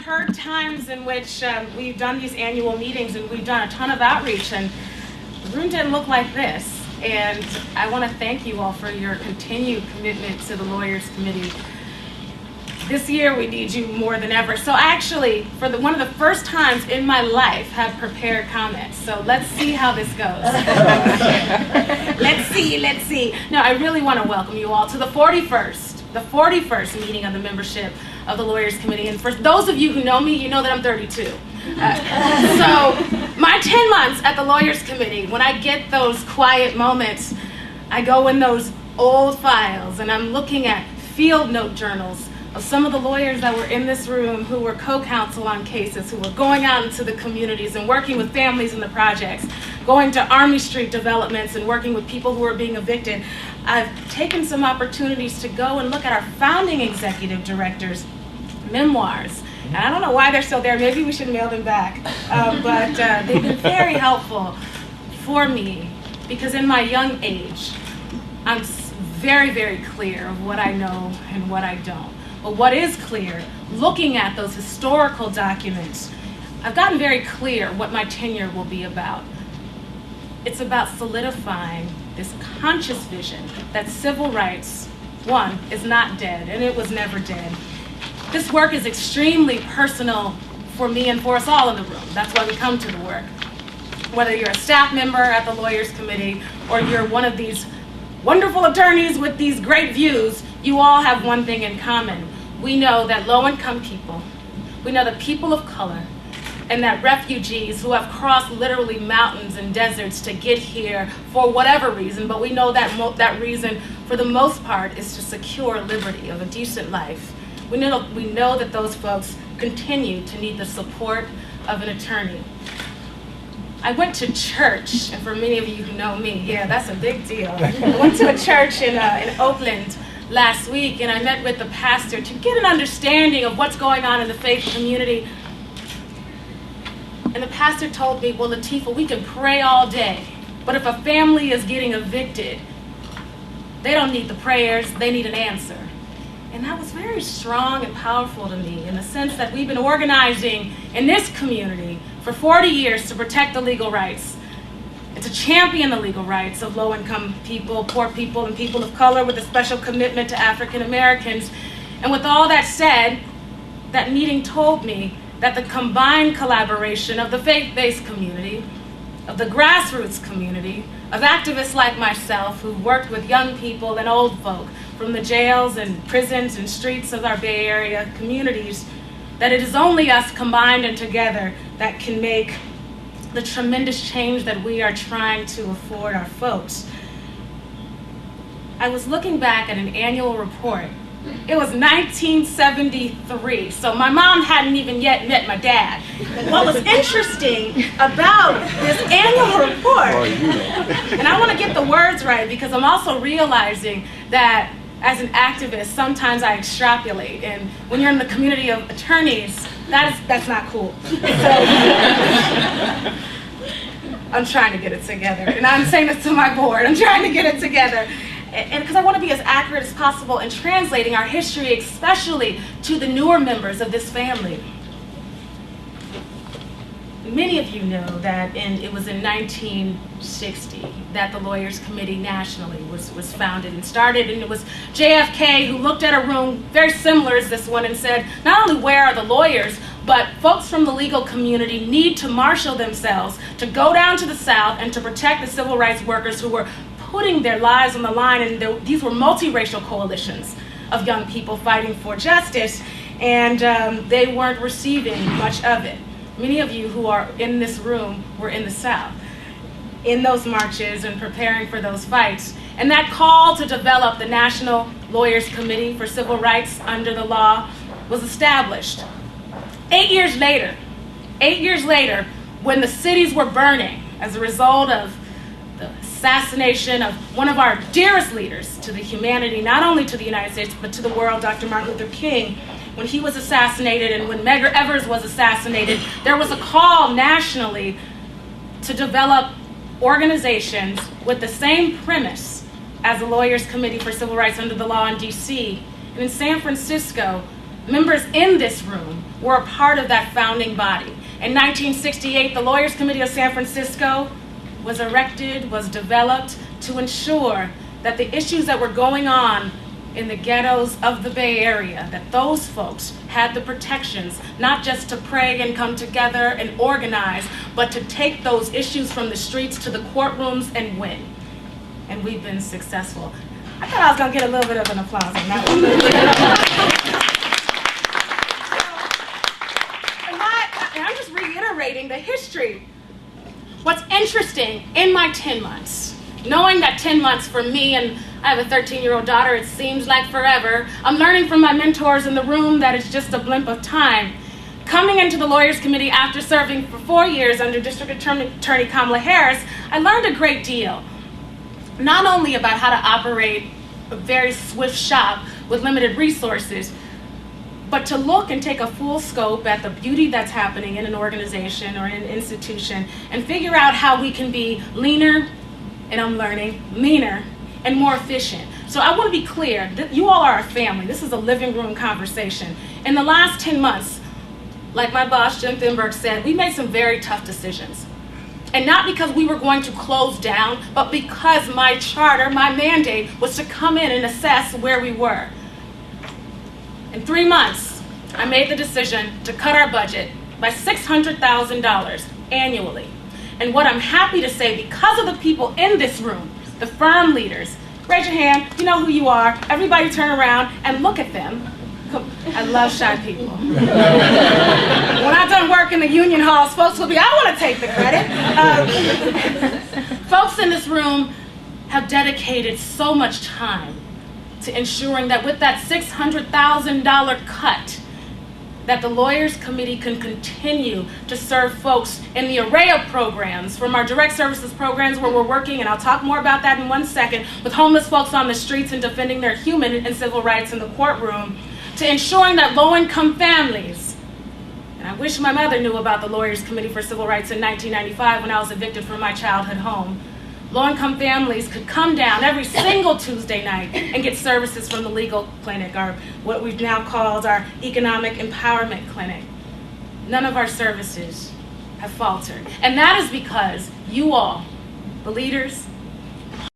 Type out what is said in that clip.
heard times in which we've done these annual meetings and we've done a ton of outreach, and the room didn't look like this. And I want to thank you all for your continued commitment to the Lawyers Committee. This year we need you more than ever. So actually, for one of the first times in my life, have prepared comments. So let's see how this goes. Let's see. No, I really want to welcome you all to the 41st meeting of the membership of the Lawyers Committee. And for those of you who know me, you know that I'm 32. So my 10 months at the Lawyers Committee, when I get those quiet moments, I go in those old files and I'm looking at field note journals of some of the lawyers that were in this room who were co-counsel on cases, who were going out into the communities and working with families in the projects, going to Army Street developments and working with people who are being evicted. I've taken some opportunities to go and look at our founding executive directors' memoirs. And I don't know why they're still there. Maybe we should mail them back. But they've been very helpful for me because in my young age, I'm very, very clear of what I know and what I don't. But what is clear, looking at those historical documents, I've gotten very clear what my tenure will be about. It's about solidifying this conscious vision that civil rights, one, is not dead, and it was never dead. This work is extremely personal for me and for us all in the room. That's why we come to the work. Whether you're a staff member at the Lawyers Committee or you're one of these wonderful attorneys with these great views, you all have one thing in common. We know that low-income people, we know that people of color, and that refugees who have crossed literally mountains and deserts to get here for whatever reason, but we know that that reason for the most part is to secure liberty of a decent life. We know that those folks continue to need the support of an attorney. I went to church, and for many of you who know me, yeah, that's a big deal. I went to a church in Oakland last week, and I met with the pastor to get an understanding of what's going on in the faith community. And the pastor told me, well, Lateefah, we can pray all day, but if a family is getting evicted, they don't need the prayers, they need an answer. And that was very strong and powerful to me in the sense that we've been organizing in this community for 40 years to protect the legal rights and to champion the legal rights of low-income people, poor people, and people of color with a special commitment to African Americans. And with all that said, that meeting told me that the combined collaboration of the faith-based community, of the grassroots community, of activists like myself who've worked with young people and old folk from the jails and prisons and streets of our Bay Area communities, that it is only us combined and together that can make the tremendous change that we are trying to afford our folks. I was looking back at an annual report. It was 1973, so my mom hadn't even yet met my dad. What was interesting about this annual report, and I want to get the words right because I'm also realizing that as an activist, sometimes I extrapolate, and when you're in the community of attorneys, that's not cool. So I'm trying to get it together, and I'm saying this to my board. I'm trying to get it together. And because I want to be as accurate as possible in translating our history, especially to the newer members of this family. Many of you know that it was in 1960 that the Lawyers Committee nationally was founded and started, and it was JFK who looked at a room very similar as this one and said, not only where are the lawyers, but folks from the legal community need to marshal themselves to go down to the South and to protect the civil rights workers who were putting their lives on the line, and these were multiracial coalitions of young people fighting for justice, and they weren't receiving much of it. Many of you who are in this room were in the South, in those marches and preparing for those fights. And that call to develop the National Lawyers Committee for Civil Rights under the law was established. 8 years later, when the cities were burning as a result of the assassination of one of our dearest leaders to the humanity, not only to the United States, but to the world, Dr. Martin Luther King, when he was assassinated and when Medgar Evers was assassinated, there was a call nationally to develop organizations with the same premise as the Lawyers Committee for Civil Rights under the law in DC. And in San Francisco, members in this room were a part of that founding body. In 1968, the Lawyers Committee of San Francisco was erected, was developed to ensure that the issues that were going on in the ghettos of the Bay Area, that those folks had the protections, not just to pray and come together and organize, but to take those issues from the streets to the courtrooms and win. And we've been successful. I thought I was gonna get a little bit of an applause on that one. And I'm just reiterating the history. What's interesting in my 10 months, knowing that 10 months for me, and I have a 13-year-old daughter, it seems like forever. I'm learning from my mentors in the room that it's just a blip of time. Coming into the Lawyers Committee after serving for 4 years under District Attorney Kamala Harris, I learned a great deal. Not only about how to operate a very swift shop with limited resources, but to look and take a full scope at the beauty that's happening in an organization or in an institution and figure out how we can be leaner, and I'm learning, meaner, and more efficient. So I want to be clear, you all are a family. This is a living room conversation. In the last 10 months, like my boss, Jim Thunberg, said, we made some very tough decisions. And not because we were going to close down, but because my charter, my mandate, was to come in and assess where we were. In 3 months, I made the decision to cut our budget by $600,000 annually. And what I'm happy to say, because of the people in this room, the firm leaders, raise your hand, you know who you are, everybody turn around and look at them. I love shy people. When I've done work in the union halls, folks will be, I want to take the credit. Folks in this room have dedicated so much time to ensuring that with that $600,000 cut, that the Lawyers Committee can continue to serve folks in the array of programs, from our direct services programs where we're working, and I'll talk more about that in 1 second, with homeless folks on the streets and defending their human and civil rights in the courtroom, to ensuring that low-income families, and I wish my mother knew about the Lawyers Committee for Civil Rights in 1995 when I was evicted from my childhood home, low-income families could come down every single Tuesday night and get services from the legal clinic, or what we've now called our economic empowerment clinic. None of our services have faltered. And that is because you all, the leaders,